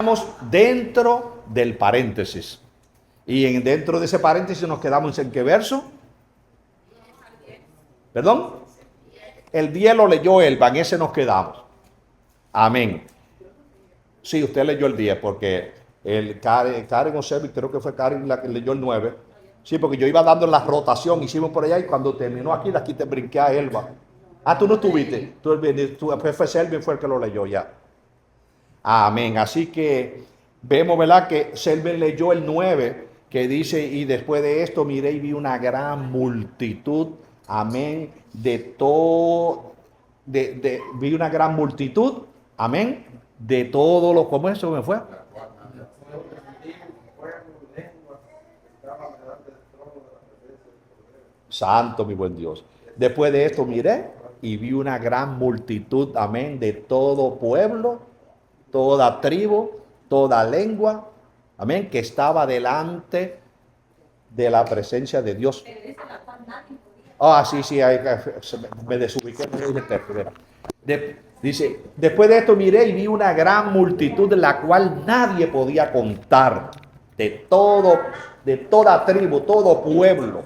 quedamos dentro del paréntesis. Y dentro de ese paréntesis nos quedamos en ¿qué verso? ¿Perdón? El 10 lo leyó Elba, en ese nos quedamos. Amén. Sí, usted leyó el 10 porque Karen Osevi, creo que fue Karen la que leyó el 9. Sí, porque yo iba dando la rotación, hicimos por allá y cuando terminó aquí, de aquí te brinqué a Elba. Ah, tú no estuviste. Fue Selvin fue el que lo leyó ya. Amén. Así que vemos, ¿verdad? Que Selvin leyó el 9, que dice, y después de esto miré y vi una gran multitud. Amén. Vi una gran multitud. Amén. De todo lo, ¿cómo eso me fue? Santo, mi buen Dios. Después de esto miré y vi una gran multitud, amén, de todo pueblo, toda tribu, toda lengua, amén, que estaba delante de la presencia de Dios. Ah, sí, me desubiqué, me dije texto, dice, después de esto miré y vi una gran multitud de la cual nadie podía contar, de toda tribu, todo pueblo,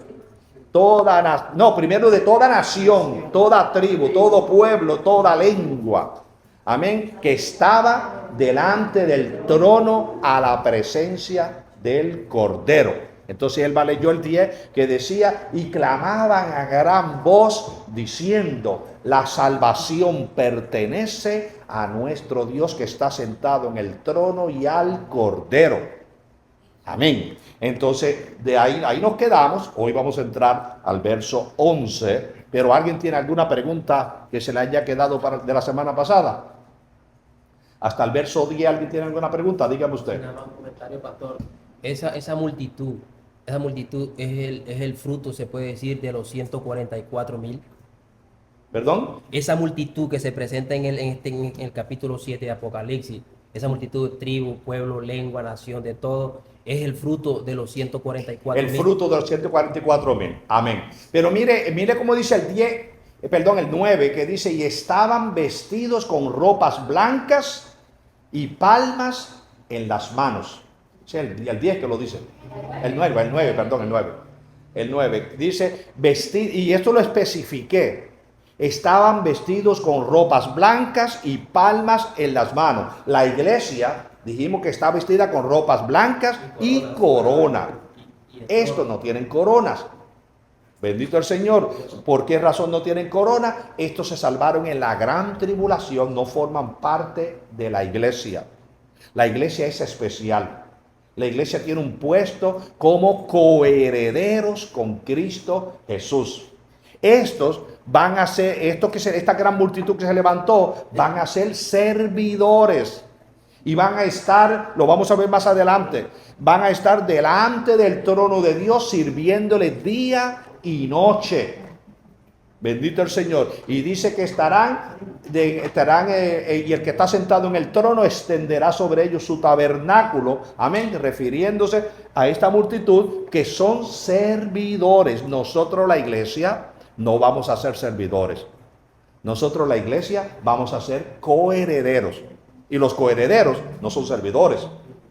primero de toda nación, toda tribu, todo pueblo, toda lengua, amén, que estaba delante del trono a la presencia del Cordero. Entonces él leyó el 10 que decía, y clamaban a gran voz diciendo, la salvación pertenece a nuestro Dios que está sentado en el trono y al Cordero. Amén. Entonces de ahí nos quedamos. Hoy vamos a entrar al verso 11. Pero ¿alguien tiene alguna pregunta que se le haya quedado de la semana pasada? Hasta el verso 10, ¿alguien tiene alguna pregunta? Dígame usted. Nada más un comentario, pastor. Esa multitud es el fruto, se puede decir, de los 144,000. ¿Perdón? Esa multitud que se presenta en el capítulo 7 de Apocalipsis, esa multitud de tribu, pueblo, lengua, nación, de todo, es el fruto de los 144,000. El fruto de los 144,000. Amén. Pero mire cómo dice el 9, que dice, y estaban vestidos con ropas blancas y palmas en las manos. Sí, el 10 que lo dice. El 9 dice, vestir, y esto lo especifiqué. Estaban vestidos con ropas blancas y palmas en las manos. La iglesia, dijimos que está vestida con ropas blancas y corona. Estos no tienen coronas. Bendito el Señor. ¿Por qué razón no tienen corona? Estos se salvaron en la gran tribulación, no forman parte de la iglesia. La iglesia es especial. La iglesia tiene un puesto como coherederos con Cristo Jesús. Estos van a ser, esta gran multitud que se levantó, van a ser servidores. Y van a estar, lo vamos a ver más adelante, van a estar delante del trono de Dios sirviéndole día y noche. Bendito el Señor. Y dice que y el que está sentado en el trono extenderá sobre ellos su tabernáculo. Amén. Refiriéndose a esta multitud que son servidores. Nosotros, la iglesia, no vamos a ser servidores. Nosotros, la iglesia, vamos a ser coherederos. Y los coherederos no son servidores,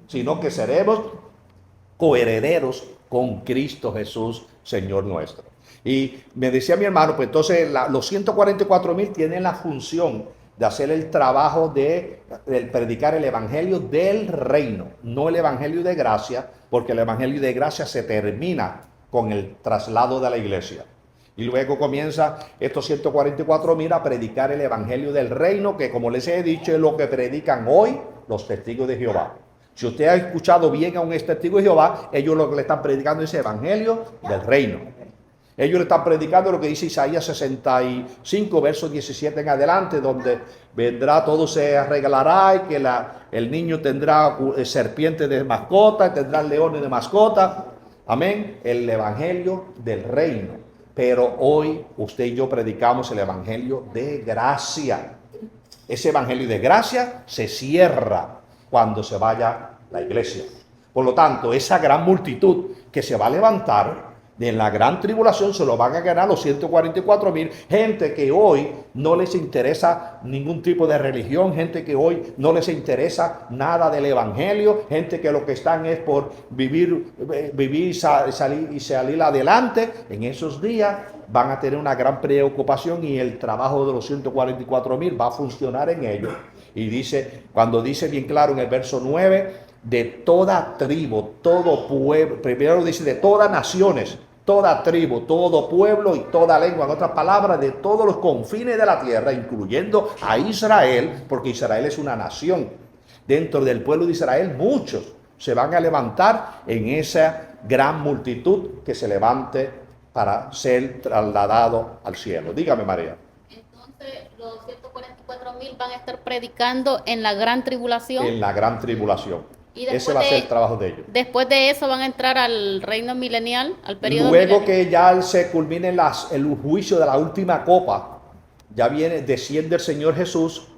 sino que seremos coherederos con Cristo Jesús, Señor nuestro. Y me decía mi hermano, pues entonces los 144,000 tienen la función de hacer el trabajo de predicar el evangelio del reino, no el evangelio de gracia, porque el evangelio de gracia se termina con el traslado de la iglesia. Y luego comienza estos 144,000 a predicar el evangelio del reino, que como les he dicho es lo que predican hoy los testigos de Jehová. Si usted ha escuchado bien a un testigo de Jehová, ellos lo que le están predicando es el evangelio del reino. Ellos le están predicando lo que dice Isaías 65, verso 17 en adelante, donde vendrá, todo se arreglará y que el niño tendrá serpientes de mascota, y tendrá leones de mascota. Amén. El evangelio del reino. Pero hoy usted y yo predicamos el evangelio de gracia. Ese evangelio de gracia se cierra cuando se vaya la iglesia. Por lo tanto, esa gran multitud que se va a levantar, En la gran tribulación se lo van a ganar los 144,000. Gente que hoy no les interesa ningún tipo de religión. Gente que hoy no les interesa nada del evangelio. Gente que lo que están es por vivir salir adelante. En esos días van a tener una gran preocupación y el trabajo de los 144,000 va a funcionar en ellos. Y dice, cuando dice bien claro en el verso 9, de toda tribu, todo pueblo, primero dice de todas naciones, toda tribu, todo pueblo y toda lengua, en otras palabras, de todos los confines de la tierra, incluyendo a Israel, porque Israel es una nación. Dentro del pueblo de Israel, muchos se van a levantar en esa gran multitud que se levante para ser trasladado al cielo. Dígame, María. Entonces, los 144,000 van a estar predicando en la gran tribulación. En la gran tribulación. Y Ese va a ser el trabajo de ellos. Después de eso van a entrar al reino milenial, al periodo Luego milenial. que ya se culmine el juicio de la última copa, ya desciende el Señor Jesús,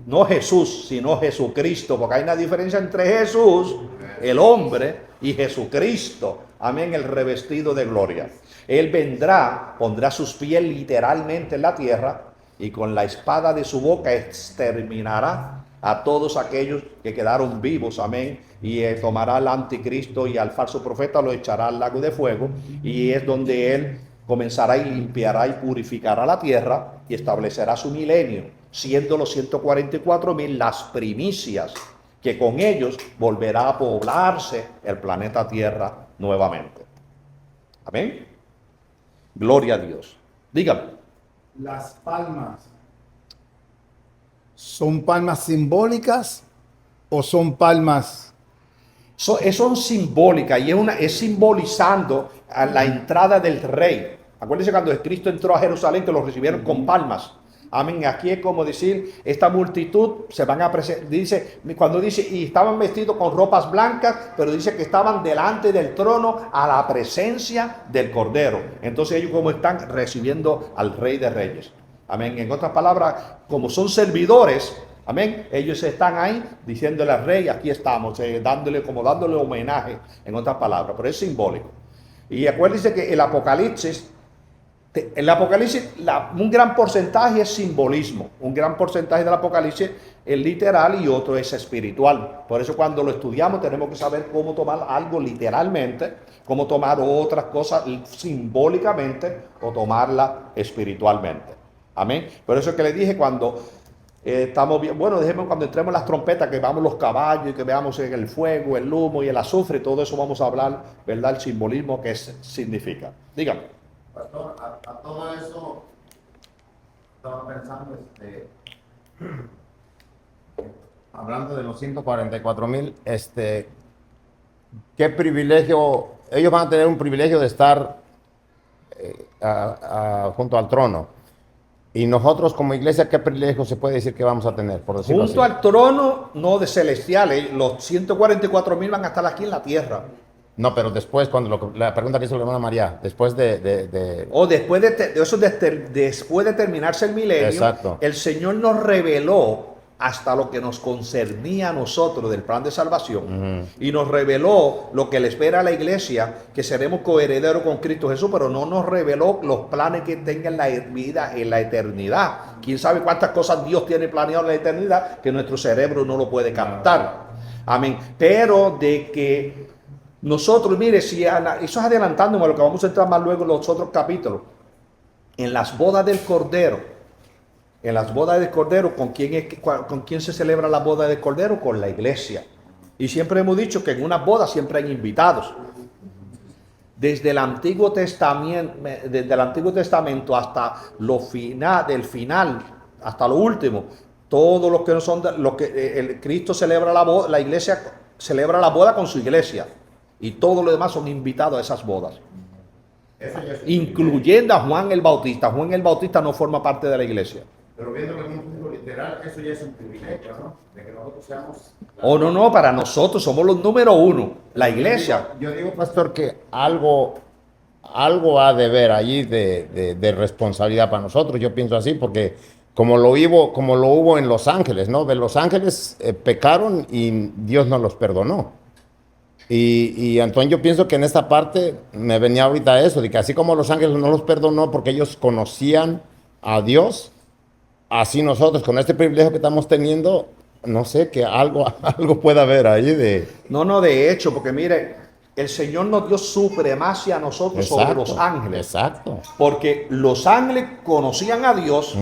no Jesús, sino Jesucristo, porque hay una diferencia entre Jesús, el hombre, y Jesucristo, amén, el revestido de gloria. Él vendrá, pondrá sus pies literalmente en la tierra y con la espada de su boca exterminará a todos aquellos que quedaron vivos, amén, y tomará al anticristo y al falso profeta, lo echará al lago de fuego, y es donde él comenzará y limpiará y purificará la tierra y establecerá su milenio, siendo los 144,000 las primicias, que con ellos volverá a poblarse el planeta Tierra nuevamente. Amén. Gloria a Dios. Dígame. Las palmas, ¿son palmas simbólicas o son palmas? Son simbólicas y es simbolizando a la entrada del rey. Acuérdense cuando Cristo entró a Jerusalén que lo recibieron con palmas. Amén. Aquí es como decir, esta multitud se van a presentar, dice, cuando dice, y estaban vestidos con ropas blancas, pero dice que estaban delante del trono a la presencia del Cordero. Entonces ellos como están recibiendo al Rey de Reyes. Amén. En otras palabras, como son servidores, amén, ellos están ahí diciéndole al Rey, aquí estamos, dándole homenaje, en otras palabras, pero es simbólico. Y acuérdense que el Apocalipsis, un gran porcentaje es simbolismo. Un gran porcentaje del Apocalipsis es literal y otro es espiritual. Por eso cuando lo estudiamos tenemos que saber cómo tomar algo literalmente, cómo tomar otras cosas simbólicamente o tomarla espiritualmente. Amén. Por eso es que le dije cuando estamos bien, bueno, déjeme cuando entremos en las trompetas, que veamos los caballos y que veamos el fuego, el humo y el azufre, todo eso vamos a hablar, ¿verdad? El simbolismo que significa. Dígame. Pastor, a todo eso estaba pensando, hablando de los 144,000, ¿qué privilegio? Ellos van a tener un privilegio de estar junto al trono. Y nosotros como iglesia, ¿qué privilegio se puede decir que vamos a tener? Por decirlo Junto así? al trono, no de celestiales, los 144,000 van a estar aquí en la tierra. No, pero después, cuando la pregunta que hizo la hermana María, después O después después de terminarse el milenio, Exacto. el Señor nos reveló hasta lo que nos concernía a nosotros del plan de salvación. Y nos reveló lo que le espera a la iglesia, que seremos coherederos con Cristo Jesús, pero no nos reveló los planes que tenga en la vida, en la eternidad. Quién sabe cuántas cosas Dios tiene planeado en la eternidad que nuestro cerebro no lo puede captar. Amén. Pero de que nosotros, mire, si eso es adelantándome a lo que vamos a entrar más luego en los otros capítulos. En las bodas del Cordero, ¿con quién se celebra la boda del Cordero? Con la iglesia. Y siempre hemos dicho que en una boda siempre hay invitados. Desde el Antiguo Testamento hasta del final, hasta lo último, todos los que no son, Cristo celebra la boda, la iglesia celebra la boda con su iglesia. Y todos los demás son invitados a esas bodas. Incluyendo a Juan el Bautista. Juan el Bautista no forma parte de la iglesia. Pero viéndolo en un punto literal, eso ya es un privilegio, ¿no? De que nosotros seamos... No, para nosotros somos los número uno, la iglesia. Yo digo, pastor, que algo ha de ver allí de responsabilidad para nosotros. Yo pienso así porque como lo hubo en Los Ángeles, ¿no? De Los Ángeles pecaron y Dios no los perdonó. Y entonces yo pienso que en esta parte me venía ahorita eso, de que así como los ángeles no los perdonó porque ellos conocían a Dios, así nosotros con este privilegio que estamos teniendo, no sé, que algo, algo puede haber ahí de... No, no, de hecho, porque mire, el Señor nos dio supremacia a nosotros sobre los ángeles. Exacto. Porque los ángeles conocían a Dios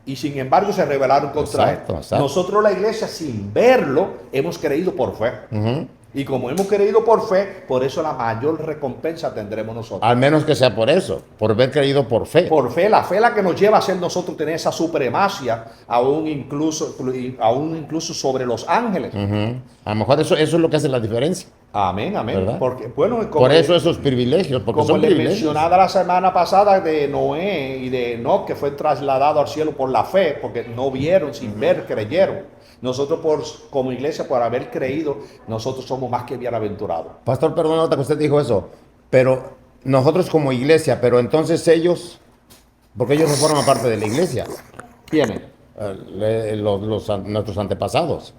y sin embargo se rebelaron contra Exacto, Él. exacto. Nosotros la iglesia sin verlo hemos creído por fe. Y como hemos creído por fe, por eso la mayor recompensa tendremos nosotros. Al menos que sea por eso, por haber creído por fe. Por fe, la fe la que nos lleva a ser nosotros tener esa supremacia, aún incluso sobre los ángeles. A lo mejor eso es lo que hace la diferencia. Amén, amén. ¿Verdad? Porque, bueno, como Por eso esos privilegios, porque como son le privilegios. mencionaba la semana pasada de Noé y de Enoc, que fue trasladado al cielo por la fe, porque no vieron, sin ver, creyeron. Nosotros como iglesia, por haber creído, nosotros somos más que bienaventurados. Pastor, perdón, nota que usted dijo eso, pero nosotros como iglesia, pero entonces ellos, porque ellos no forman parte de la iglesia, ¿Quiénes? nuestros antepasados.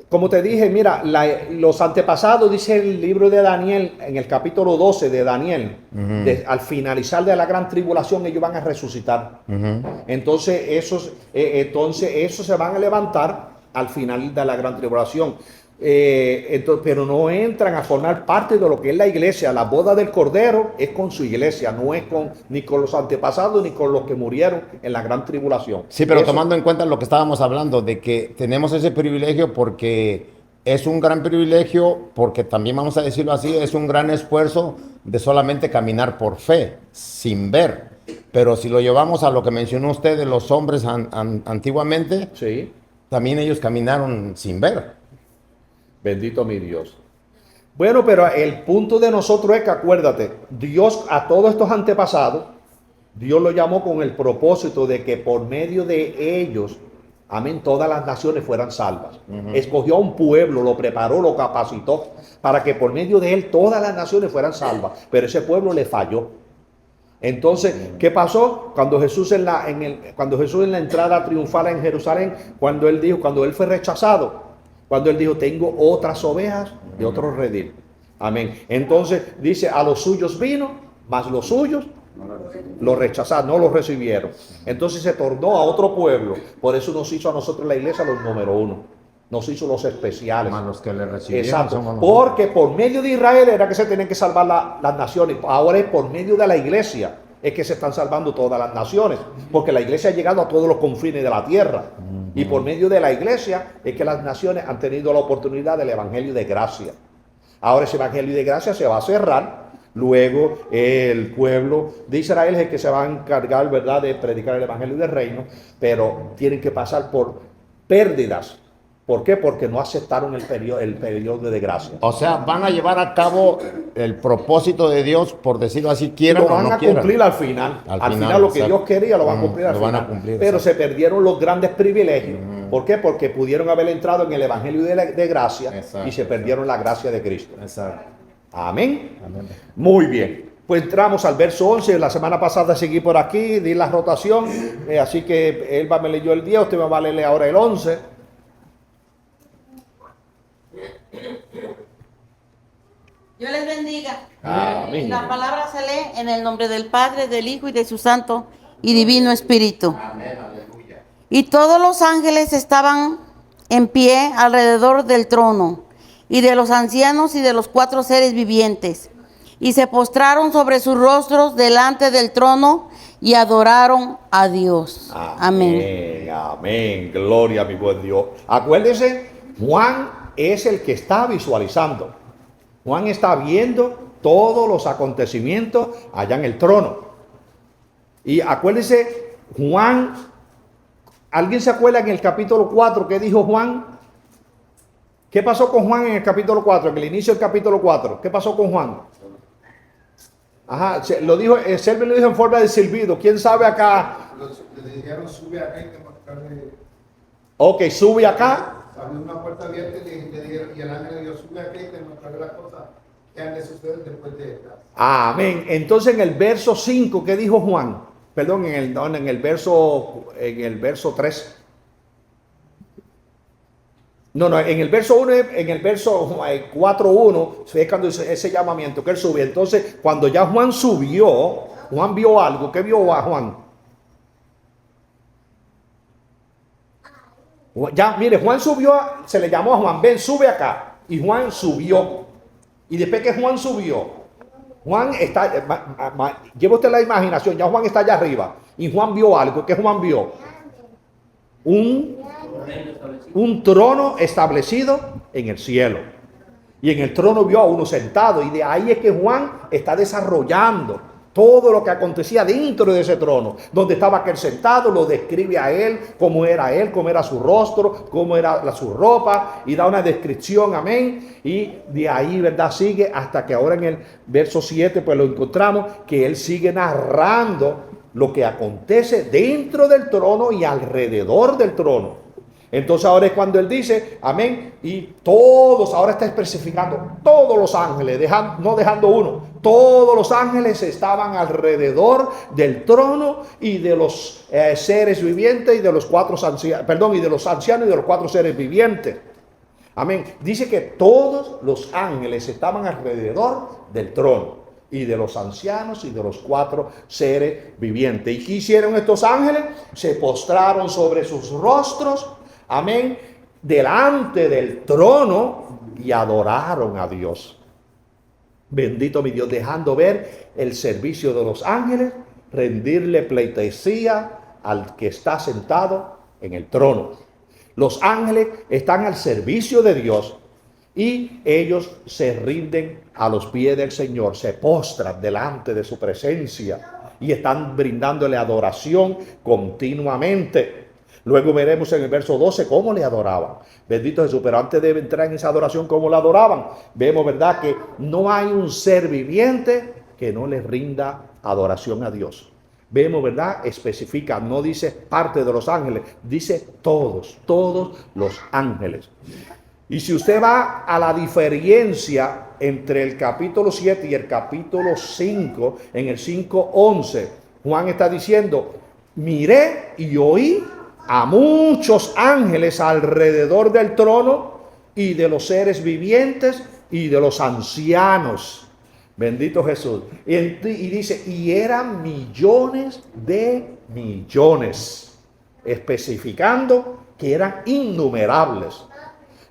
Como te dije, mira, los antepasados, dice el libro de Daniel, en el capítulo 12 de Daniel, al finalizar de la gran tribulación, ellos van a resucitar. Entonces, esos se van a levantar al final de la gran tribulación. Pero no entran a formar parte de lo que es la iglesia. La boda del Cordero es con su iglesia, no es ni con los antepasados ni con los que murieron en la gran tribulación. Sí, pero Eso- tomando en cuenta lo que estábamos hablando, de que tenemos ese privilegio porque es un gran privilegio, porque también vamos a decirlo así, es un gran esfuerzo de solamente caminar por fe, sin ver. Pero si lo llevamos a lo que mencionó usted de los hombres antiguamente, Sí. también ellos caminaron sin ver. Bendito mi Dios. Bueno, pero el punto de nosotros es que acuérdate, Dios a todos estos antepasados, Dios lo llamó con el propósito de que por medio de ellos, amén, todas las naciones fueran salvas. Escogió a un pueblo, lo preparó, lo capacitó para que por medio de él todas las naciones fueran salvas. Pero ese pueblo le falló. Entonces, ¿qué pasó? Cuando Jesús en la entrada triunfal en Jerusalén, cuando él fue rechazado, cuando él dijo, tengo otras ovejas de otro redil. Amén. Entonces dice, a los suyos vino, mas los suyos lo rechazaron, no lo recibieron. Entonces se tornó a otro pueblo. Por eso nos hizo a nosotros la iglesia los número 1. Nos hizo los especiales. Más los que le recibieron. Exacto. Somos nosotros. Porque por medio de Israel era que se tenían que salvar las naciones. Ahora es por medio de la iglesia es que se están salvando todas las naciones, porque la iglesia ha llegado a todos los confines de la tierra. Y por medio de la iglesia es que las naciones han tenido la oportunidad del evangelio de gracia. Ahora ese evangelio de gracia se va a cerrar. Luego el pueblo de Israel es el que se va a encargar, ¿verdad?, de predicar el evangelio del reino, pero tienen que pasar por pérdidas. ¿Por qué? Porque no aceptaron el periodo de gracia. O sea, van a llevar a cabo el propósito de Dios, por decirlo así, quieran Lo o van no a quieran. cumplir al final. Al final lo que exacto. Dios quería lo van a cumplir al Lo van final. a cumplir, Pero exacto. se perdieron los grandes privilegios. ¿Por qué? Porque pudieron haber entrado en el evangelio de gracia Exacto, y se perdieron la gracia de Cristo. Exacto. Amén. Amén. Muy bien. Pues entramos al verso 11. La semana pasada seguí por aquí, di la rotación. Así que él me leyó el 10, usted me va a leer ahora el 11. Dios les bendiga. Amén. La palabra se lee en el nombre del Padre, del Hijo y de su Santo y Divino Espíritu. Y todos los ángeles estaban en pie alrededor del trono, y de los ancianos y de los 4 seres vivientes, y se postraron sobre sus rostros delante del trono y adoraron a Dios. Amén. Amén. Gloria a mi buen Dios. Acuérdese, Juan es el que está visualizando. Juan está viendo todos los acontecimientos allá en el trono. Y acuérdese, Juan, ¿alguien se acuerda en el capítulo 4 qué dijo Juan? ¿Qué pasó con Juan en el capítulo 4? En el inicio del capítulo 4. ¿Qué pasó con Juan? Ajá, lo dijo, Selby lo dijo en forma de silbido. ¿Quién sabe acá? Le dijeron, sube acá y te mostraré. Ok, sube acá. Abrió una puerta abierta y le dijeron, y el ángel le dijo, sube acá y te mostraré las cosas que han de suceder después de estas. Amén. Entonces en el verso 5, ¿qué dijo Juan? Perdón, en el verso 3. No, no, en el verso 1, en el verso 4:1, es cuando dice ese llamamiento que él sube. Entonces, cuando ya Juan subió, Juan vio algo. ¿Qué vio a Juan? Ya, mire, Juan subió, se le llamó a Juan, ven, sube acá. Y Juan subió. Y después que Juan subió, Juan está, lleva usted la imaginación, ya Juan está allá arriba. Y Juan vio algo. ¿Qué Juan vio? Un trono establecido en el cielo. Y en el trono vio a uno sentado. Y de ahí es que Juan está desarrollando todo lo que acontecía dentro de ese trono. Donde estaba aquel sentado, lo describe a él, cómo era su rostro, cómo era su ropa. Y da una descripción, amén. Y de ahí, ¿verdad? Sigue hasta que ahora en el verso 7, pues lo encontramos, que él sigue narrando lo que acontece dentro del trono y alrededor del trono. Entonces ahora es cuando él dice, amén, y todos, ahora está especificando, todos los ángeles, no dejando uno, todos los ángeles estaban alrededor del trono y de los seres vivientes y de los y de los ancianos y de los 4 seres vivientes. Amén. Dice que todos los ángeles estaban alrededor del trono y de los ancianos y de los 4 seres vivientes. ¿Y qué hicieron estos ángeles? Se postraron sobre sus rostros, amén, delante del trono y adoraron a Dios. Bendito mi Dios, dejando ver el servicio de los ángeles, rendirle pleitesía al que está sentado en el trono. Los ángeles están al servicio de Dios y ellos se rinden a los pies del Señor, se postran delante de su presencia y están brindándole adoración continuamente. Luego veremos en el verso 12 cómo le adoraban. Bendito Jesús, pero antes de entrar en esa adoración, cómo la adoraban, vemos, ¿verdad?, que no hay un ser viviente que no le rinda adoración a Dios. Vemos, ¿verdad? Especifica, no dice parte de los ángeles, dice todos los ángeles. Y si usted va a la diferencia entre el capítulo 7 y el capítulo 5, en el 5:11, Juan está diciendo, miré y oí a muchos ángeles alrededor del trono y de los seres vivientes y de los ancianos. Bendito Jesús. Y dice, y eran millones de millones, especificando que eran innumerables.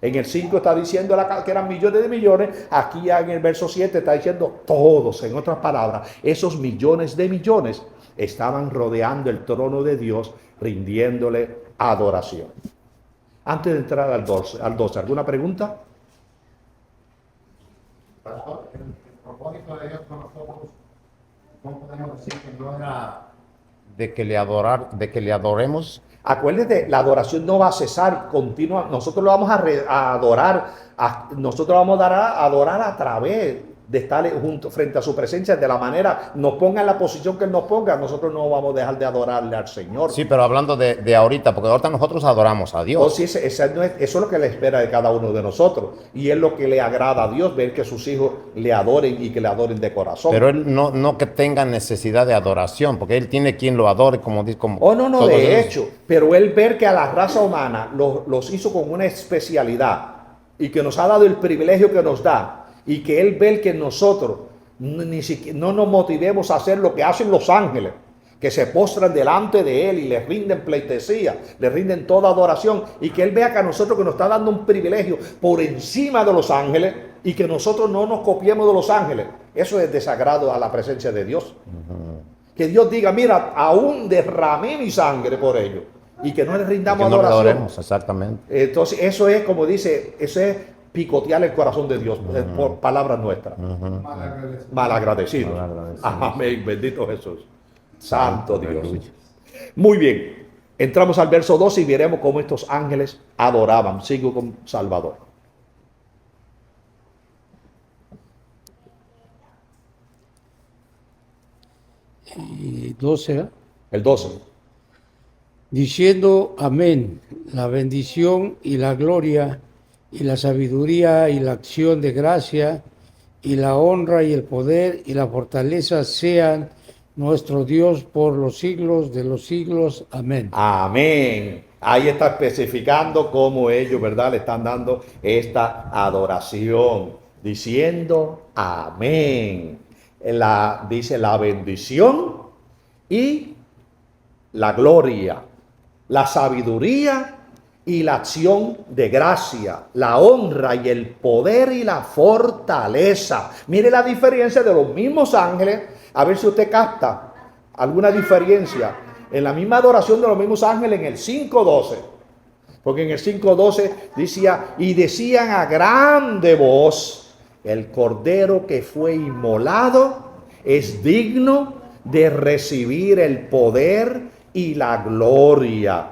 En el 5 está diciendo que eran millones de millones. Aquí en el verso 7 está diciendo todos. En otras palabras, esos millones de millones estaban rodeando el trono de Dios, rindiéndole adoración. Antes de entrar al 12, ¿alguna pregunta? Pastor, el propósito de Dios con nosotros, ¿cómo podemos decir que no era de que le adoremos? Acuérdate, la adoración no va a cesar continua. Nosotros lo vamos a adorar, nosotros vamos a adorar a través de estar junto frente a su presencia, de la manera nos ponga en la posición que Él nos ponga, nosotros no vamos a dejar de adorarle al Señor. Sí, pero hablando de ahorita, porque ahorita nosotros adoramos a Dios. Sí, eso es lo que le espera de cada uno de nosotros, y es lo que le agrada a Dios, ver que sus hijos le adoren y que le adoren de corazón. Pero Él no que tenga necesidad de adoración, porque Él tiene quien lo adore, como dice. No, de hecho, pero Él ver que a la raza humana los hizo con una especialidad y que nos ha dado el privilegio que nos da, y que Él ve que nosotros ni siquiera no nos motivemos a hacer lo que hacen los ángeles, que se postran delante de Él y le rinden pleitesía, le rinden toda adoración, y que Él vea que a nosotros, que nos está dando un privilegio por encima de los ángeles, y que nosotros no nos copiemos de los ángeles. Eso es desagrado a la presencia de Dios. Que Dios diga, mira, aún derramé mi sangre por ellos, y que no le rindamos no adoración. Adoremos, exactamente. Entonces eso es, como dice, eso es picotear el corazón de Dios, por palabras nuestras. Malagradecido. Amén, bendito Jesús. Santo Dios. Muy bien, entramos al verso 12 y veremos cómo estos ángeles adoraban. Sigo con Salvador. Y 12, ¿eh? El 12. Diciendo amén, la bendición y la gloria y la sabiduría y la acción de gracia y la honra y el poder y la fortaleza sean nuestro Dios por los siglos de los siglos. Amén. Amén. Ahí está especificando cómo ellos, ¿verdad?, le están dando esta adoración, diciendo amén. Dice la bendición y la gloria, la sabiduría y la acción de gracia, la honra y el poder y la fortaleza. Mire la diferencia de los mismos ángeles, a ver si usted capta alguna diferencia en la misma adoración de los mismos ángeles en el 5:12. Porque en el 5:12 decía, y decían a grande voz, el cordero que fue inmolado es digno de recibir el poder y la gloria.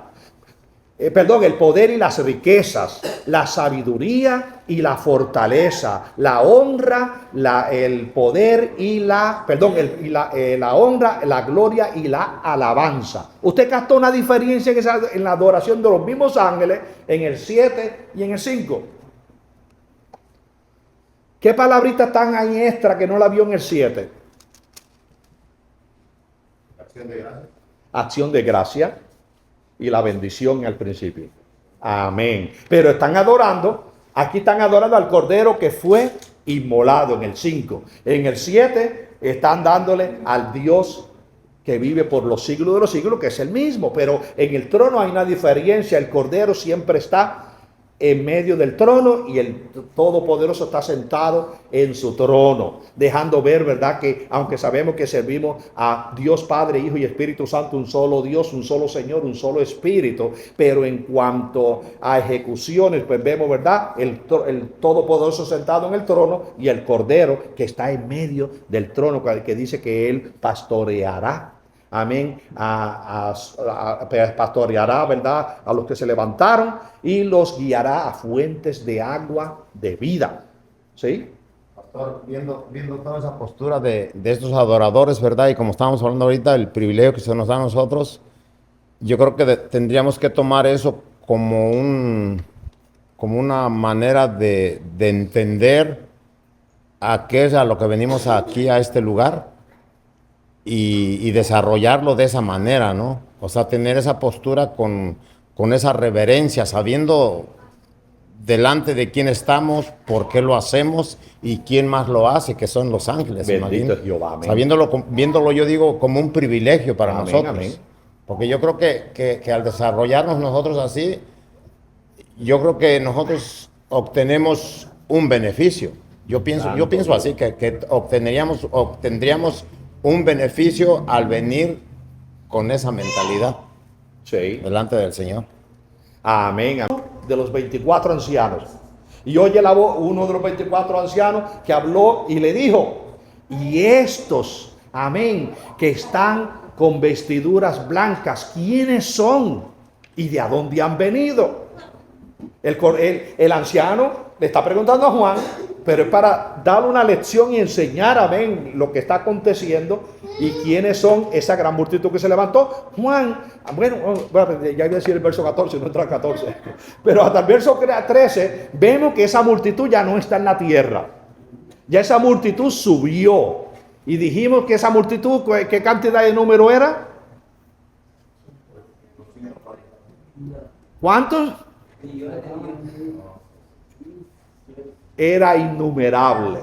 El poder y las riquezas, la sabiduría y la fortaleza, la honra, el poder y la honra, la gloria y la alabanza. Usted captó una diferencia en la adoración de los mismos ángeles en el 7 y en el 5. ¿Qué palabrita tan ahí extra que no la vio en el 7? Acción de gracia. Acción de gracia y la bendición al principio. Amén. Pero están adorando, aquí están adorando al cordero que fue inmolado en el 5. En el 7 están dándole al Dios que vive por los siglos de los siglos, que es el mismo. Pero en el trono hay una diferencia. El cordero siempre está en medio del trono y el Todopoderoso está sentado en su trono, dejando ver, ¿verdad?, que aunque sabemos que servimos a Dios Padre, Hijo y Espíritu Santo, un solo Dios, un solo Señor, un solo Espíritu, pero en cuanto a ejecuciones, pues vemos, ¿verdad?, el Todopoderoso sentado en el trono y el Cordero que está en medio del trono, que dice que Él pastoreará. Amén. Pastoreará, ¿verdad?, a los que se levantaron y los guiará a fuentes de agua de vida. ¿Sí? Pastor, viendo toda esa postura de estos adoradores, ¿verdad? Y como estábamos hablando ahorita, el privilegio que se nos da a nosotros, yo creo que tendríamos que tomar eso como una manera de entender a qué es a lo que venimos aquí a este lugar. Y desarrollarlo de esa manera, ¿no? O sea, tener esa postura con esa reverencia, sabiendo delante de quién estamos, por qué lo hacemos y quién más lo hace, que son los ángeles. Bendito es Jehová, amén. Viéndolo, yo digo, como un privilegio para Amén, nosotros. amén. Porque yo creo que al desarrollarnos nosotros así, yo creo que nosotros obtenemos un beneficio. Yo pienso así, que obtendríamos un beneficio al venir con esa mentalidad Sí. delante del Señor. Amén. De los 24 ancianos. Y oye la voz, uno de los 24 ancianos que habló y le dijo, y estos, amén, que están con vestiduras blancas, ¿quiénes son? ¿Y de a dónde han venido? El anciano le está preguntando a Juan, pero es para darle una lección y enseñar, amén, lo que está aconteciendo y quiénes son esa gran multitud que se levantó. Juan, bueno, ya iba a decir el verso 14, no entra el 14, pero hasta el verso 13 vemos que esa multitud ya no está en la tierra, ya esa multitud subió y dijimos que esa multitud, ¿qué cantidad de número era? ¿Cuántos? Era innumerable,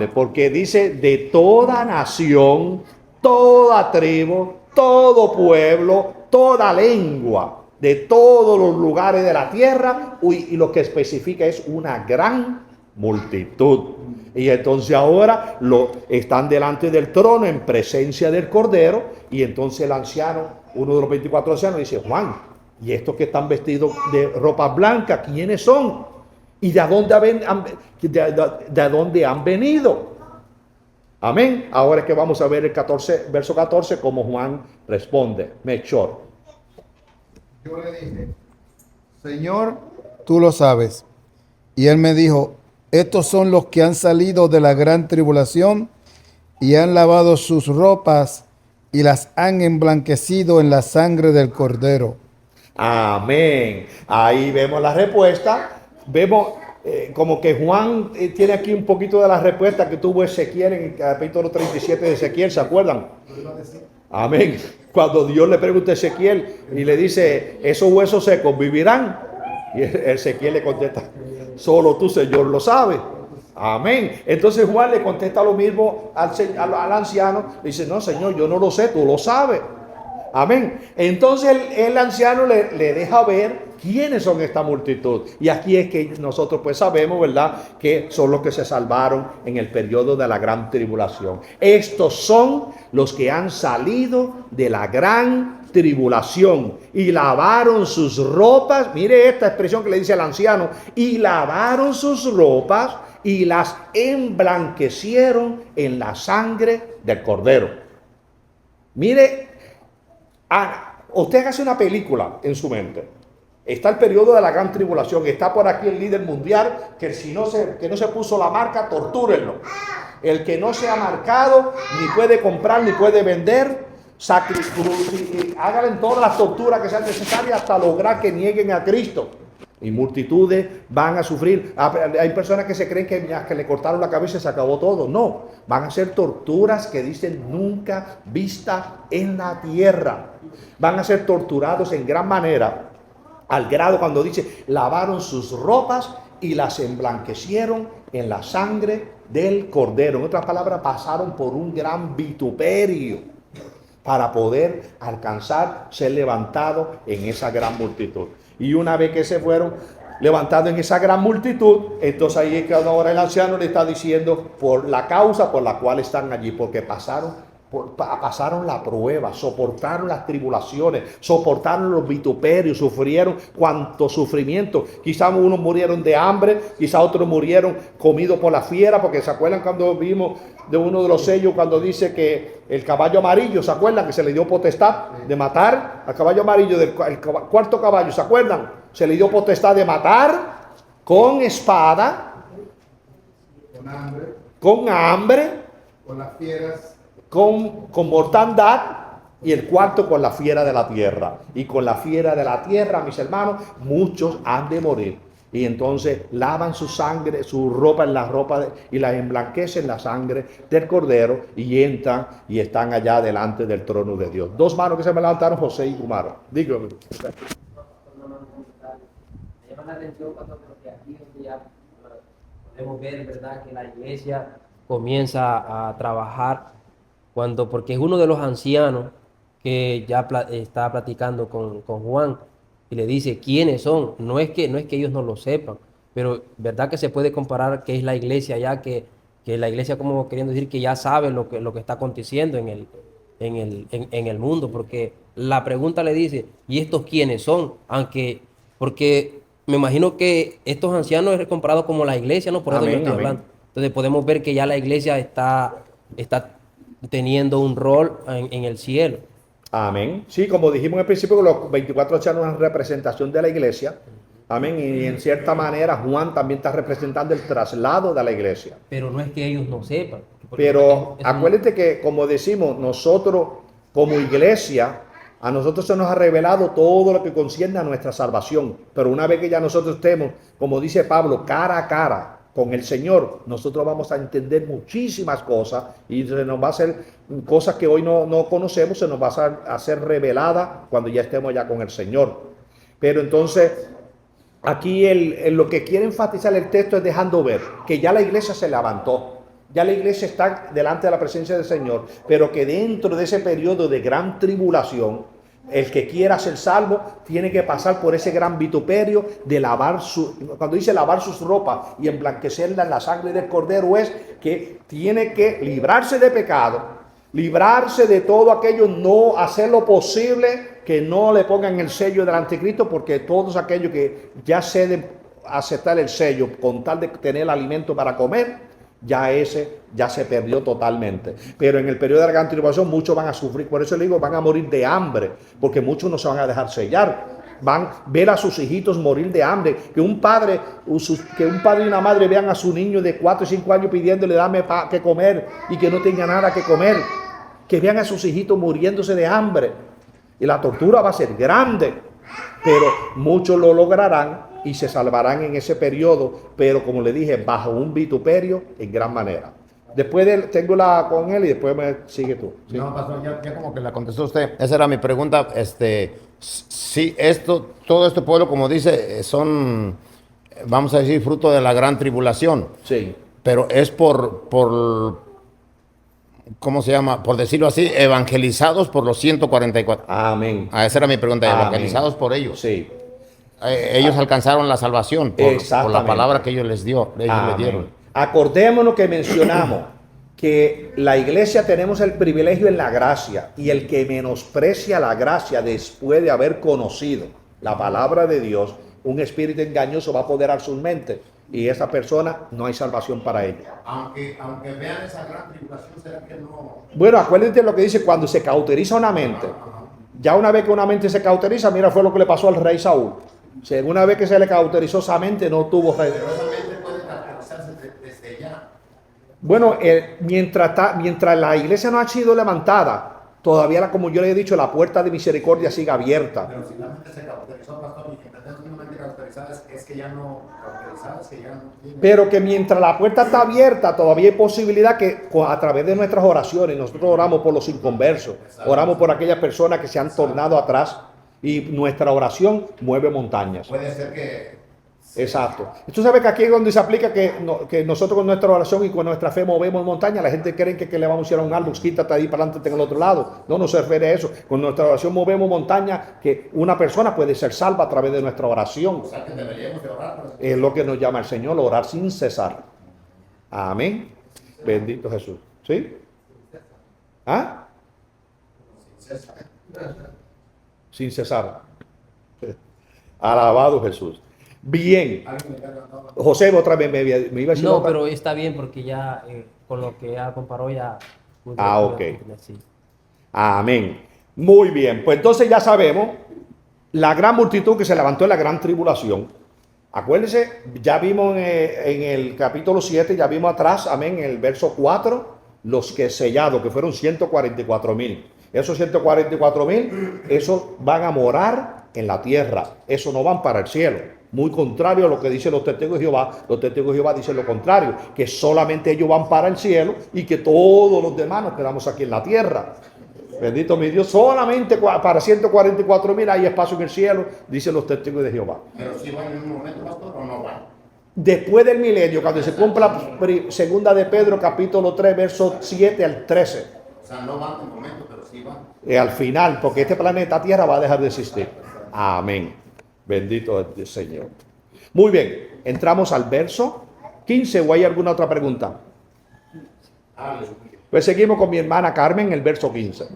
porque dice de toda nación, toda tribu, todo pueblo, toda lengua, de todos los lugares de la tierra, y lo que especifica es una gran multitud. Y entonces ahora están delante del trono en presencia del Cordero, y entonces el anciano, uno de los 24 ancianos, dice, Juan, ¿y estos que están vestidos de ropa blanca, quiénes son? ¿Y de dónde han venido? Amén. Ahora es que vamos a ver el verso 14, como Juan responde. Melchor. Yo le dije, Señor, tú lo sabes. Y él me dijo, estos son los que han salido de la gran tribulación y han lavado sus ropas y las han emblanquecido en la sangre del Cordero. Amén. Ahí vemos la respuesta. Vemos como que Juan tiene aquí un poquito de la respuesta que tuvo Ezequiel en el capítulo 37 de Ezequiel, ¿se acuerdan? Amén. Cuando Dios le pregunta a Ezequiel y le dice, ¿esos huesos secos vivirán? Y Ezequiel le contesta, solo tú, Señor, lo sabes. Amén. Entonces Juan le contesta lo mismo al anciano. Le dice, no, Señor, yo no lo sé, tú lo sabes. Amén. Entonces el anciano le deja ver quiénes son esta multitud. Y aquí es que nosotros pues sabemos, ¿verdad?, que son los que se salvaron en el periodo de la gran tribulación. Estos son los que han salido de la gran tribulación y lavaron sus ropas. Mire esta expresión que le dice el anciano. Y lavaron sus ropas y las emblanquecieron en la sangre del Cordero. Mire, usted hace una película en su mente. Está el periodo de la gran tribulación. Está por aquí el líder mundial que si no se puso la marca, tortúrenlo. El que no se ha marcado, ni puede comprar, ni puede vender, háganle todas las torturas que sean necesarias hasta lograr que nieguen a Cristo. Y multitudes van a sufrir. Hay personas que se creen que le cortaron la cabeza y se acabó todo. No, van a ser torturas que dicen nunca vista en la tierra. Van a ser torturados en gran manera, al grado cuando dice, lavaron sus ropas y las emblanquecieron en la sangre del Cordero. En otras palabras, pasaron por un gran vituperio para poder alcanzar ser levantados en esa gran multitud. Y una vez que se fueron levantados en esa gran multitud, entonces ahí es que ahora el anciano le está diciendo por la causa por la cual están allí, porque pasaron la prueba, soportaron las tribulaciones, soportaron los vituperios, sufrieron cuanto sufrimiento. Quizás unos murieron de hambre, quizás otros murieron comidos por la fiera, porque se acuerdan cuando vimos de uno de los sellos cuando dice que el caballo amarillo, ¿se acuerdan? Que se le dio potestad de matar al caballo amarillo, el cuarto caballo, ¿se acuerdan? Se le dio potestad de matar con espada, con hambre, con las fieras, con mortandad, y el cuarto con la fiera de la tierra. Y con la fiera de la tierra, mis hermanos, muchos han de morir. Y entonces lavan su sangre, su ropa en la ropa y la emblanquecen la sangre del Cordero y entran y están allá delante del trono de Dios. Dos manos que se me levantaron, José y Gumaro. Dígame. Me llama la atención porque aquí ya podemos ver, ¿verdad?, que la iglesia comienza a trabajar porque es uno de los ancianos que ya está platicando con Juan y le dice quiénes son. No es que ellos no lo sepan, pero verdad que se puede comparar que es la iglesia ya que la iglesia, como queriendo decir que ya sabe lo que está aconteciendo en el mundo, porque la pregunta le dice, ¿y estos quiénes son? Porque me imagino que estos ancianos es comparado como la iglesia, ¿no? Por eso yo estoy hablando. Entonces podemos ver que ya la iglesia está teniendo un rol en el cielo. Amén. Sí, como dijimos en el principio, los 24 ancianos son representación de la iglesia. Amén. Y en cierta manera Juan también está representando el traslado de la iglesia. Pero no es que ellos no sepan. Pero acuérdate que, como decimos, nosotros como iglesia, a nosotros se nos ha revelado todo lo que concierne a nuestra salvación. Pero una vez que ya nosotros estemos, como dice Pablo, cara a cara con el Señor, nosotros vamos a entender muchísimas cosas y se nos va a hacer cosas que hoy no conocemos, se nos va a ser revelada cuando ya estemos ya con el Señor. Pero entonces, aquí lo que quiere enfatizar el texto es dejando ver que ya la iglesia se levantó, ya la iglesia está delante de la presencia del Señor, pero que dentro de ese periodo de gran tribulación, el que quiera ser salvo tiene que pasar por ese gran vituperio de cuando dice lavar sus ropas y emblanquecerla en la sangre del Cordero, es que tiene que librarse de pecado, librarse de todo aquello, no hacer lo posible que no le pongan el sello del anticristo, porque todos aquellos que ya ceden a aceptar el sello con tal de tener el alimento para comer, ya se perdió totalmente. Pero en el periodo de la gran tribulación muchos van a sufrir, por eso le digo, van a morir de hambre, porque muchos no se van a dejar sellar. Van a ver a sus hijitos morir de hambre, que un padre y una madre vean a su niño de 4 y 5 años pidiéndole dame que comer y que no tenga nada que comer, que vean a sus hijitos muriéndose de hambre, y la tortura va a ser grande, pero muchos lo lograrán y se salvarán en ese periodo, pero como le dije, bajo un vituperio en gran manera. Después tengo la con él y después me sigue tú. ¿Sí? No, pastor, ya como que la contestó usted. Esa era mi pregunta. Sí, todo este pueblo, como dice, son, vamos a decir, fruto de la gran tribulación. Sí. Pero es por ¿cómo se llama? Por decirlo así, evangelizados por los 144. Amén. Esa era mi pregunta, Amén. evangelizados por ellos. Sí. Ellos alcanzaron la salvación por la Exactamente. palabra que ellos les dieron. Amén. Acordémonos que mencionamos que la iglesia tenemos el privilegio en la gracia, y el que menosprecia la gracia después de haber conocido la palabra de Dios, un espíritu engañoso va a apoderar sus mentes, y esa persona no hay salvación para ella. Aunque vean esa gran tribulación, ¿será que no? Bueno, acuérdense lo que dice cuando se cauteriza una mente. Ya una vez que una mente se cauteriza, mira, fue lo que le pasó al rey Saúl. Si una vez que se le cauterizó esa mente, no tuvo rey. Pero esa mente puede caracterizarse desde ya. Bueno, mientras la iglesia no ha sido levantada, todavía, como yo le he dicho, la puerta de misericordia sigue abierta. Pero si la mente se cauterizó, pastor, y entendemos que una mente cauterizada es que ya no cauterizada, es que ya no tiene. Pero que mientras la puerta está abierta, todavía hay posibilidad que a través de nuestras oraciones, nosotros oramos por los inconversos, oramos por aquellas personas que se han tornado atrás, y nuestra oración mueve montañas. Puede ser que... Exacto. Y tú sabes que aquí es donde se aplica que nosotros con nuestra oración y con nuestra fe movemos montañas. La gente cree que le vamos a decir a un árbol, quítate ahí para adelante en el otro lado. No se refiere a eso. Con nuestra oración movemos montañas, que una persona puede ser salva a través de nuestra oración. O sea, que deberíamos de orar. Es lo que nos llama el Señor, orar sin cesar. Amén. Bendito Jesús. ¿Sí? ¿Ah? Sin cesar. Alabado Jesús. Bien. José, otra vez me iba a decir. No, otra. pero está bien porque ya con lo que ya comparó ya. Ok. Sí. Amén. Muy bien. Pues entonces ya sabemos la gran multitud que se levantó en la gran tribulación. Acuérdense, ya vimos en el capítulo 7, ya vimos atrás, amén, en el verso 4, los que sellados, que fueron 144,000. Esos 144,000, esos van a morar en la tierra. Esos no van para el cielo. Muy contrario a lo que dicen los testigos de Jehová. Los testigos de Jehová dicen lo contrario, que solamente ellos van para el cielo y que todos los demás nos quedamos aquí en la tierra. Bendito mi Dios, solamente para 144,000 hay espacio en el cielo, dicen los testigos de Jehová. Pero si van en un momento, pastor, o no van. Después del milenio, cuando se cumpla segunda de Pedro, capítulo 3, versos 7 al 13. O sea, no van en un momento, pero sí van. Al final, porque este planeta Tierra va a dejar de existir. Amén. Bendito es el Señor. Muy bien, entramos al verso 15. ¿O hay alguna otra pregunta? Pues seguimos con mi hermana Carmen, el verso 15.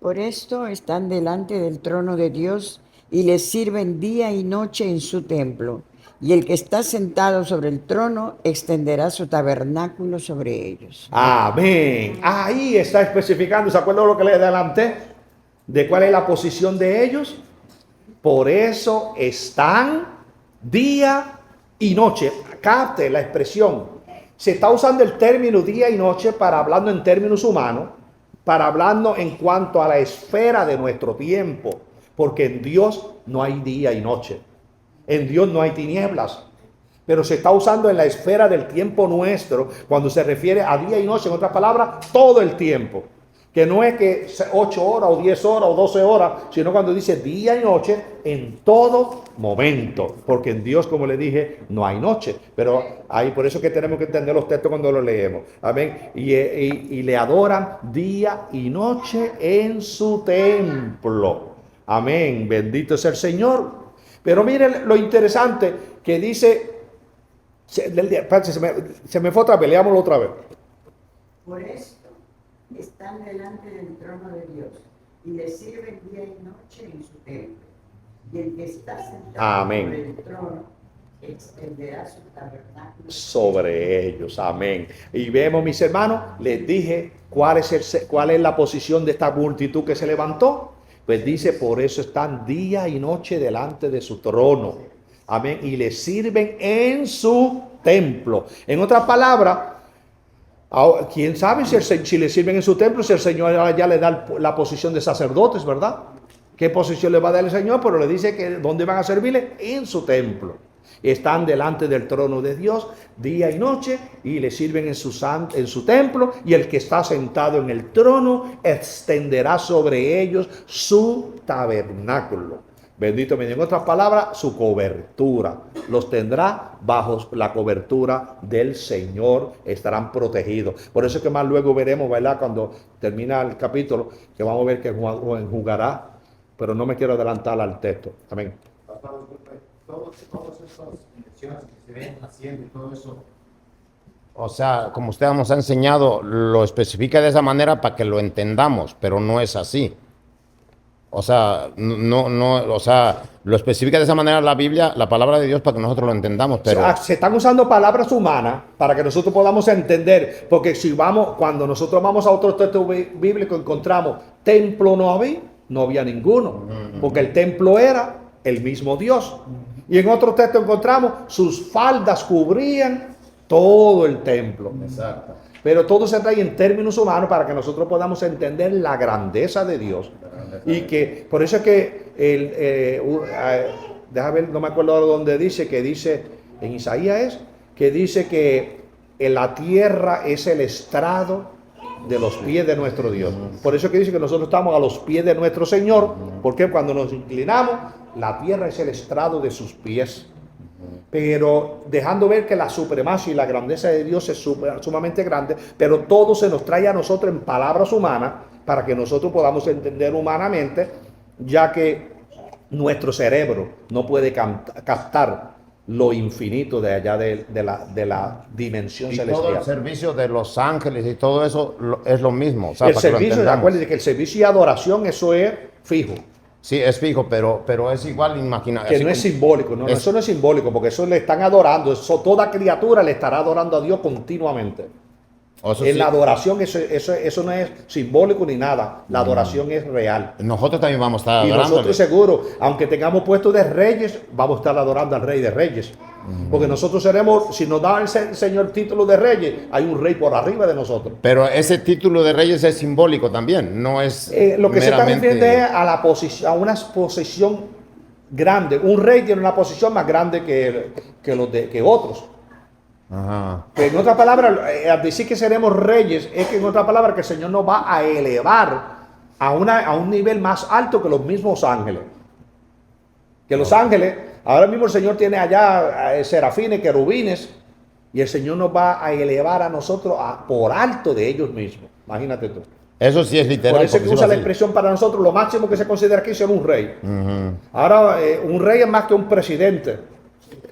Por esto están delante del trono de Dios y les sirven día y noche en su templo. Y el que está sentado sobre el trono extenderá su tabernáculo sobre ellos. Amén. Ahí está especificando. ¿Se acuerdan de lo que le adelanté? ¿De cuál es la posición de ellos? Por eso están día y noche. Capte la expresión. Se está usando el término día y noche para hablando en términos humanos, para hablando en cuanto a la esfera de nuestro tiempo. Porque en Dios no hay día y noche. En Dios no hay tinieblas. Pero se está usando en la esfera del tiempo nuestro, cuando se refiere a día y noche, en otras palabras, todo el tiempo. Que no es que 8 horas o 10 horas o 12 horas, sino cuando dice día y noche, en todo momento. Porque en Dios, como le dije, no hay noche. Pero ahí por eso que tenemos que entender los textos cuando los leemos. Amén. Y le adoran día y noche en su templo. Amén. Bendito es el Señor. Pero miren lo interesante que dice, se me fue otra vez, leámoslo otra vez. Por esto están delante del trono de Dios y les sirven día y noche en su templo. Y el que está sentado Amén. sobre el trono extenderá su tabernáculo Sobre ellos, amén. Y vemos, mis hermanos, les dije cuál es la posición de esta multitud que se levantó. Pues dice, por eso están día y noche delante de su trono. Amén. Y le sirven en su templo. En otras palabras, quién sabe si le sirven en su templo, si el Señor ya le da la posición de sacerdotes, ¿verdad? qué posición le va a dar el Señor, pero le dice que dónde van a servirle, en su templo. Están delante del trono de Dios día y noche y le sirven en su templo, y el que está sentado en el trono extenderá sobre ellos su tabernáculo. Bendito me en otras palabras, su cobertura. Los tendrá bajo la cobertura del Señor, estarán protegidos. Por eso es que más luego veremos, ¿verdad? Cuando termina el capítulo, que vamos a ver que enjugará, pero no me quiero adelantar al texto. Amén. Todas esas dimensiones que se ven haciendo y todo eso. O sea, como usted nos ha enseñado, lo especifica de esa manera para que lo entendamos, pero no es así. O sea, o sea, lo especifica de esa manera la Biblia, la palabra de Dios, para que nosotros lo entendamos, pero... O sea, se están usando palabras humanas para que nosotros podamos entender, porque si vamos, cuando nosotros vamos a otro texto bíblico, encontramos templo no había ninguno, porque el templo era el mismo Dios. Y en otro texto encontramos sus faldas cubrían todo el templo. Exacto. Pero todo se trae en términos humanos para que nosotros podamos entender la grandeza de Dios. Y que por eso es que déjame ver, no me acuerdo dónde dice, que dice en Isaías, que dice que la tierra es el estrado de los pies de nuestro Dios. Por eso es que dice que nosotros estamos a los pies de nuestro Señor, porque cuando nos inclinamos, la tierra es el estrado de sus pies. Pero dejando ver que la supremacia y la grandeza de Dios es sumamente grande, pero todo se nos trae a nosotros en palabras humanas para que nosotros podamos entender humanamente, ya que nuestro cerebro no puede captar lo infinito de allá de la dimensión Y celestial. todo el servicio de los ángeles y todo eso es lo mismo. O sea, El para que lo servicio, entendamos. acuérdense que el servicio y adoración, eso es fijo. Sí, es fijo, pero es igual imaginar. Que no es simbólico, no, eso no es simbólico, porque eso le están adorando, eso, toda criatura le estará adorando a Dios continuamente. En la adoración eso no es simbólico ni nada, la adoración es real. Nosotros también vamos a estar Y adorando. nosotros seguro, aunque tengamos puesto de reyes, vamos a estar adorando al Rey de Reyes. Porque nosotros seremos, si nos da el Señor título de reyes, hay un rey por arriba de nosotros. Pero ese título de reyes es simbólico también, no es Lo que se está meramente... refiriendo es a la posición, a una posición grande. Un rey tiene una posición más grande que otros. Ajá. En otras palabras, al decir que seremos reyes, es que en otras palabras que el Señor nos va a elevar a un nivel más alto que los mismos ángeles. Que los ángeles, ahora mismo el Señor tiene allá serafines, querubines, y el Señor nos va a elevar a nosotros por alto de ellos mismos. Imagínate tú. Eso sí es literal. Por eso es que porque usa sí la lo expresión para nosotros, lo máximo que se considera aquí es ser un rey. Ujú. Ahora, un rey es más que un presidente.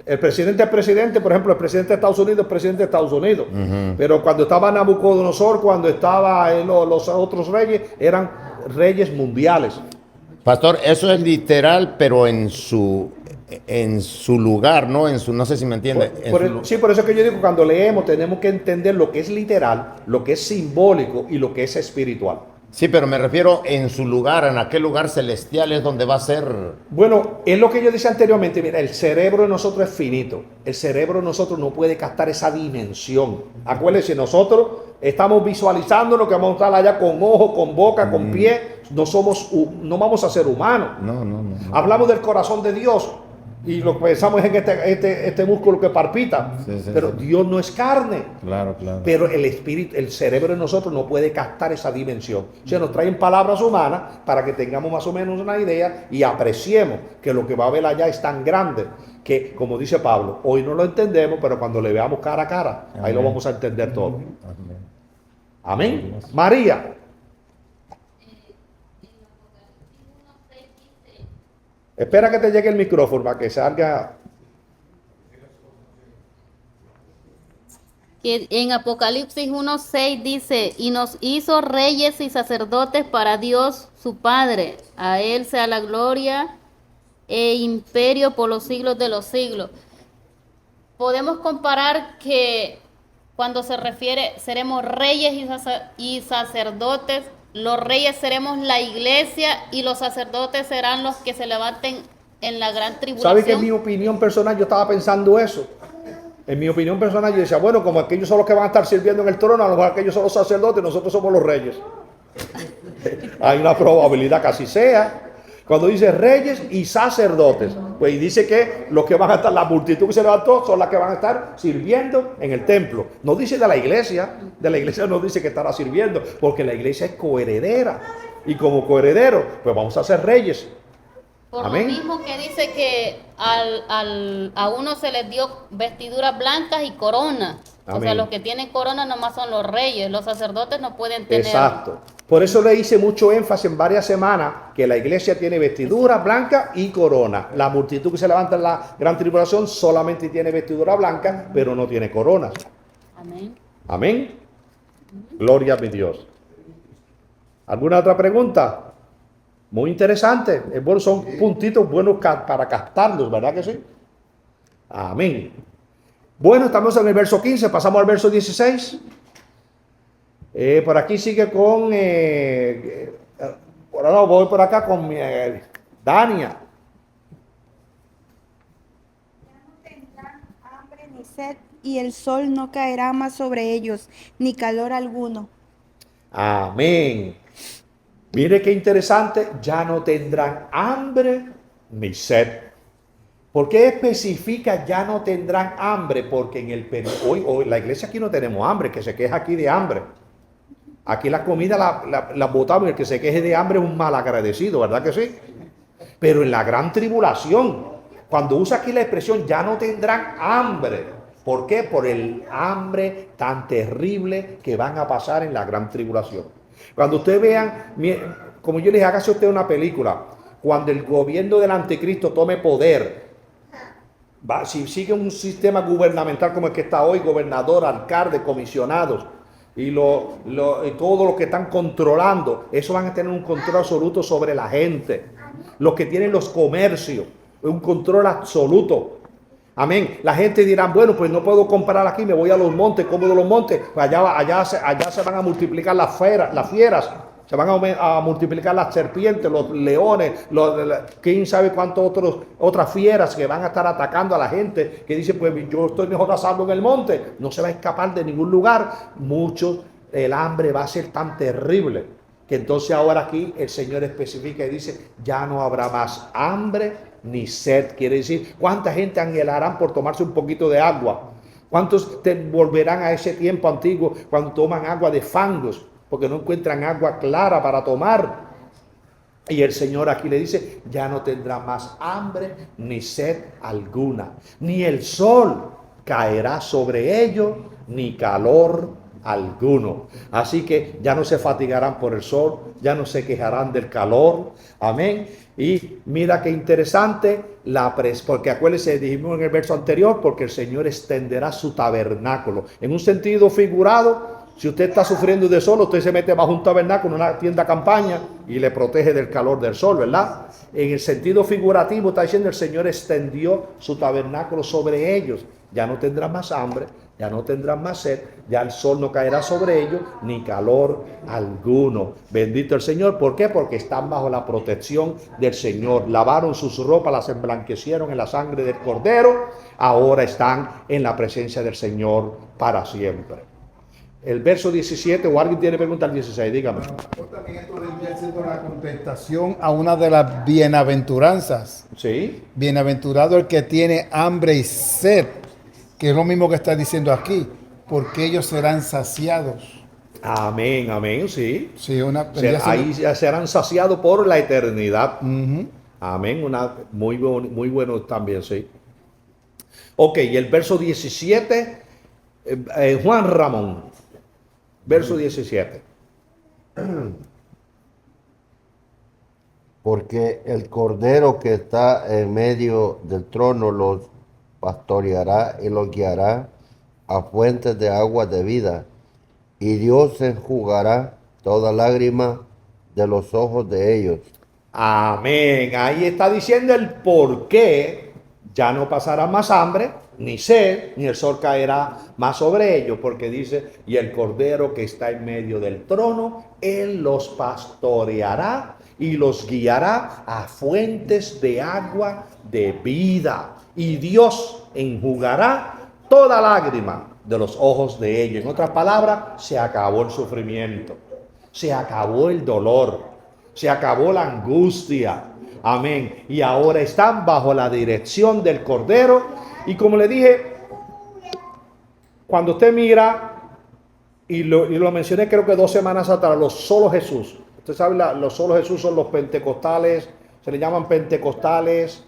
El presidente es presidente, por ejemplo, el presidente de Estados Unidos es presidente de Estados Unidos. Pero cuando estaba Nabucodonosor, cuando estaba los otros reyes, eran reyes mundiales. Pastor, eso es literal, pero en su lugar, ¿no? No sé si me entiende. Sí, por eso es que yo digo, cuando leemos tenemos que entender lo que es literal, lo que es simbólico y lo que es espiritual. Sí, pero me refiero en su lugar, en aquel lugar celestial es donde va a ser... Bueno, es lo que yo decía anteriormente, mira, el cerebro de nosotros es finito, el cerebro de nosotros no puede captar esa dimensión. Acuérdense, nosotros estamos visualizando lo que vamos a estar allá con ojos, con boca, con pie, no vamos a ser humanos. No. Hablamos del corazón de Dios y lo que pensamos es en este músculo que palpita, Sí, pero Dios no es carne. Claro. Pero el espíritu, el cerebro de nosotros no puede captar esa dimensión. O sea, nos traen palabras humanas para que tengamos más o menos una idea y apreciemos que lo que va a haber allá es tan grande que, como dice Pablo, hoy no lo entendemos, pero cuando le veamos cara a cara, ahí lo vamos a entender todo. Amén. María. Espera que te llegue el micrófono para que salga. Que en Apocalipsis 1:6 dice, y nos hizo reyes y sacerdotes para Dios su Padre. A Él sea la gloria e imperio por los siglos de los siglos. Podemos comparar que cuando se refiere, seremos reyes y sacerdotes. Los reyes seremos la iglesia y los sacerdotes serán los que se levanten en la gran tribulación. ¿Sabe que en mi opinión personal yo estaba pensando eso? En mi opinión personal yo decía, bueno, como aquellos son los que van a estar sirviendo en el trono, a lo mejor aquellos son los sacerdotes, nosotros somos los reyes. Hay una probabilidad que así sea. Cuando dice reyes y sacerdotes, pues dice que los que van a estar, la multitud que se levantó son las que van a estar sirviendo en el templo. No dice de la iglesia no dice que estará sirviendo, porque la iglesia es coheredera. Y como coheredero, pues vamos a ser reyes. Por Amén. lo mismo que dice que a uno se les dio vestiduras blancas y corona. O sea, Amén. los que tienen corona nomás son los reyes, los sacerdotes no pueden tener. Exacto. Por eso le hice mucho énfasis en varias semanas que la iglesia tiene vestidura blanca y corona. La multitud que se levanta en la gran tribulación solamente tiene vestidura blanca, pero no tiene coronas. Amén. Amén. Gloria a mi Dios. ¿Alguna otra pregunta? Muy interesante. Es bueno, son puntitos buenos para captarlos, ¿verdad que sí? Amén. Bueno, estamos en el verso 15, pasamos al verso 16. Por aquí sigue con... por ahora voy por acá con Dania. Ya no tendrán hambre ni sed, y el sol no caerá más sobre ellos, ni calor alguno. Amén. Mire qué interesante, ya no tendrán hambre ni sed. ¿Por qué especifica ya no tendrán hambre? Porque en el hoy la iglesia aquí no tenemos hambre, que se queja aquí de hambre. Aquí la comida la botamos y el que se queje de hambre es un malagradecido, ¿verdad que sí? Pero en la gran tribulación, cuando usa aquí la expresión ya no tendrán hambre. ¿Por qué? Por el hambre tan terrible que van a pasar en la gran tribulación. Cuando ustedes vean, como yo les dije, hágase usted una película. Cuando el gobierno del anticristo tome poder, si sigue un sistema gubernamental como el que está hoy, gobernador, alcalde, comisionados, y todos los que están controlando, eso van a tener un control absoluto sobre la gente. Los que tienen los comercios, un control absoluto. Amén. La gente dirá, bueno, pues no puedo comprar aquí, me voy a los montes, como de los montes. Pues allá se van a multiplicar las fieras, se van a multiplicar las serpientes, los leones, quién sabe cuántas otras fieras que van a estar atacando a la gente, que dice, pues yo estoy mejor a salvo en el monte, no se va a escapar de ningún lugar. El hambre va a ser tan terrible, que entonces ahora aquí el Señor especifica y dice, ya no habrá más hambre ni sed. Quiere decir, ¿cuánta gente anhelarán por tomarse un poquito de agua? ¿Cuántos volverán a ese tiempo antiguo cuando toman agua de fangos porque no encuentran agua clara para tomar? Y el Señor aquí le dice, ya no tendrá más hambre ni sed alguna, ni el sol caerá sobre ellos, ni calor alguno. Así que ya no se fatigarán por el sol, ya no se quejarán del calor. Amén. Y mira qué interesante, porque acuérdense, dijimos en el verso anterior, porque el Señor extenderá su tabernáculo. En un sentido figurado, si usted está sufriendo de sol, usted se mete bajo un tabernáculo, una tienda campaña, y le protege del calor del sol, ¿verdad? En el sentido figurativo está diciendo, el Señor extendió su tabernáculo sobre ellos. Ya no tendrán más hambre, ya no tendrán más sed, ya el sol no caerá sobre ellos, ni calor alguno. Bendito el Señor. ¿Por qué? Porque están bajo la protección del Señor. Lavaron sus ropas, las emblanquecieron en la sangre del Cordero. Ahora están en la presencia del Señor para siempre. El verso 17, o alguien tiene pregunta al 16, dígame. También esto vendría siendo una contestación a una de las bienaventuranzas. Sí. Bienaventurado el que tiene hambre y sed, que es lo mismo que está diciendo aquí, porque ellos serán saciados. Amén, amén, sí. Sí, Ahí ya serán saciados por la eternidad. Uh-huh. Amén, muy bueno también, sí. Ok, y el verso 17, Juan Ramón, verso 17. Porque el cordero que está en medio del trono los pastoreará y los guiará a fuentes de agua de vida, y Dios enjugará toda lágrima de los ojos de ellos. Amén. Ahí está diciendo el por qué ya no pasará más hambre, ni sed, ni el sol caerá más sobre ellos, porque dice, y el cordero que está en medio del trono, él los pastoreará y los guiará a fuentes de agua de vida. Y Dios enjugará toda lágrima de los ojos de ellos. En otras palabras, se acabó el sufrimiento, se acabó el dolor, se acabó la angustia. Amén. Y ahora están bajo la dirección del Cordero. Y como le dije, cuando usted mira, y lo mencioné creo que 2 semanas atrás, los solo Jesús. Usted sabe, los solo Jesús son los pentecostales, se le llaman pentecostales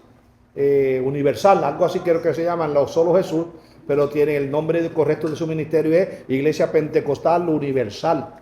universal, algo así creo que se llaman los solo Jesús, pero tiene el nombre correcto de su ministerio es Iglesia Pentecostal Universal.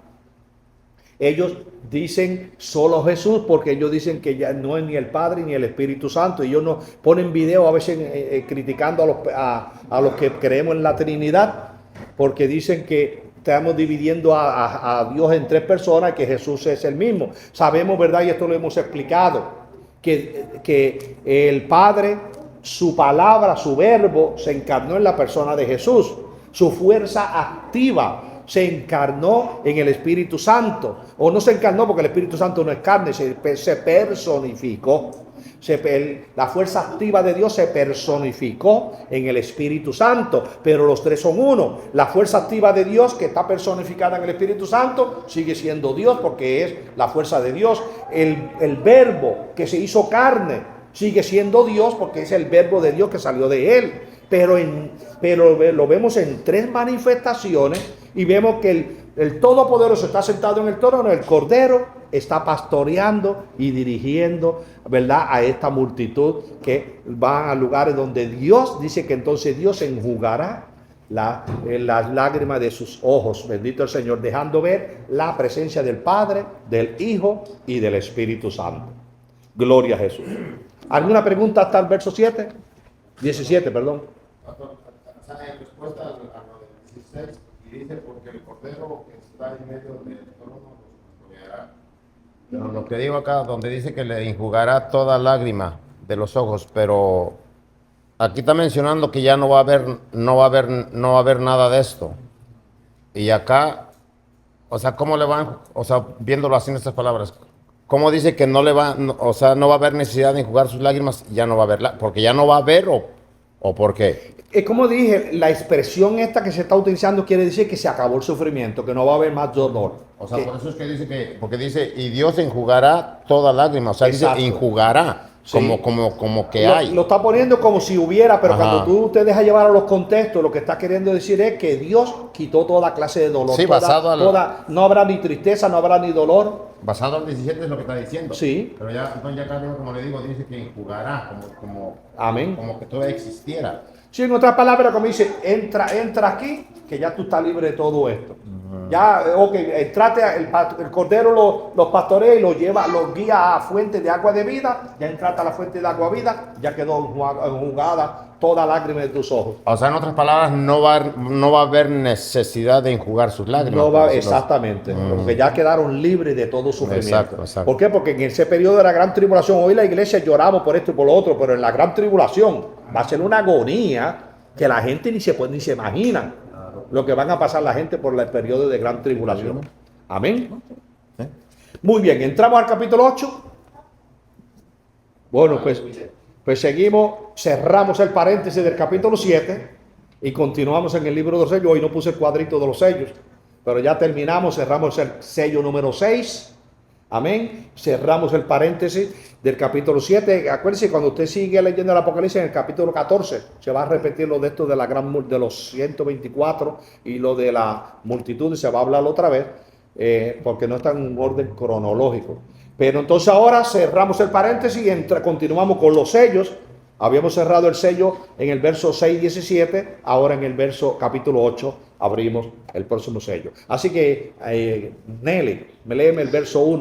Ellos dicen solo Jesús porque ellos dicen que ya no es ni el Padre ni el Espíritu Santo. Ellos no ponen video a veces criticando a los que creemos en la Trinidad, porque dicen que estamos dividiendo a Dios en 3 personas, que Jesús es el mismo. Sabemos, ¿verdad? Y esto lo hemos explicado, que el Padre, su palabra, su verbo, se encarnó en la persona de Jesús. Su fuerza activa se encarnó en el Espíritu Santo. O no se encarnó porque el Espíritu Santo no es carne, se personificó. La fuerza activa de Dios se personificó en el Espíritu Santo, pero los 3 son uno. La fuerza activa de Dios que está personificada en el Espíritu Santo sigue siendo Dios porque es la fuerza de Dios. El verbo que se hizo carne sigue siendo Dios porque es el verbo de Dios que salió de él. Pero lo vemos en 3 manifestaciones y vemos que el Todopoderoso está sentado en el trono, el Cordero está pastoreando y dirigiendo, ¿verdad?, a esta multitud que van a lugares donde Dios dice que entonces Dios enjugará las lágrimas de sus ojos. Bendito el Señor, dejando ver la presencia del Padre, del Hijo y del Espíritu Santo. Gloria a Jesús. ¿Alguna pregunta hasta el verso 17, perdón. En respuesta a lo del 16, y dice, porque el Cordero que está en medio del trono nos custodiará. Pero lo que digo acá, donde dice que le enjugará toda lágrima de los ojos, pero aquí está mencionando que ya no va a haber nada de esto. Y acá, o sea, ¿cómo le van? O sea, viéndolo así en estas palabras, ¿cómo dice que no va a haber necesidad de enjugar sus lágrimas? Ya no va a haber, porque ya no va a haber o por qué. Como dije, la expresión esta que se está utilizando quiere decir que se acabó el sufrimiento, que no va a haber más dolor. O sea, por eso es que dice porque dice, y Dios enjugará toda lágrima. O sea, exacto, dice enjugará, sí, como que hay. Lo está poniendo como si hubiera, pero ajá, cuando tú te dejas llevar a los contextos, lo que está queriendo decir es que Dios quitó toda clase de dolor. Sí, no habrá ni tristeza, no habrá ni dolor. Basado al 17 es lo que está diciendo. Sí. Pero ya, entonces ya acá, como le digo, dice que enjugará, amén, como que todo existiera. Sí, en otras palabras, como dice, entra aquí, que ya tú estás libre de todo esto. Ya, entrate, el Cordero los pastorea y los guía a fuente de agua de vida. Ya entraste a la fuente de agua de vida, ya quedó enjugada toda lágrima de tus ojos. O sea, en otras palabras, no va a haber necesidad de enjugar sus lágrimas. No va, exactamente, porque ya quedaron libres de todo sufrimiento. Exacto. ¿Por qué? Porque en ese periodo de la gran tribulación, hoy la iglesia lloramos por esto y por lo otro, pero en la gran tribulación va a ser una agonía que la gente ni se imagina lo que van a pasar la gente por el periodo de gran tribulación. Amén. Muy bien, entramos al capítulo 8. Bueno, pues seguimos, cerramos el paréntesis del capítulo 7 y continuamos en el libro de los sellos. Hoy no puse el cuadrito de los sellos, pero ya terminamos, cerramos el sello número 6. Amén. Cerramos el paréntesis del capítulo 7. Acuérdense, cuando usted sigue leyendo el Apocalipsis, en el capítulo 14 se va a repetir lo de esto de de los 124 y lo de la multitud, y se va a hablar otra vez, porque no está en un orden cronológico. Pero entonces ahora cerramos el paréntesis y continuamos con los sellos. Habíamos cerrado el sello en el verso 6:17, ahora en el capítulo 8 abrimos el próximo sello. Así que, Nelly, léeme el verso 1.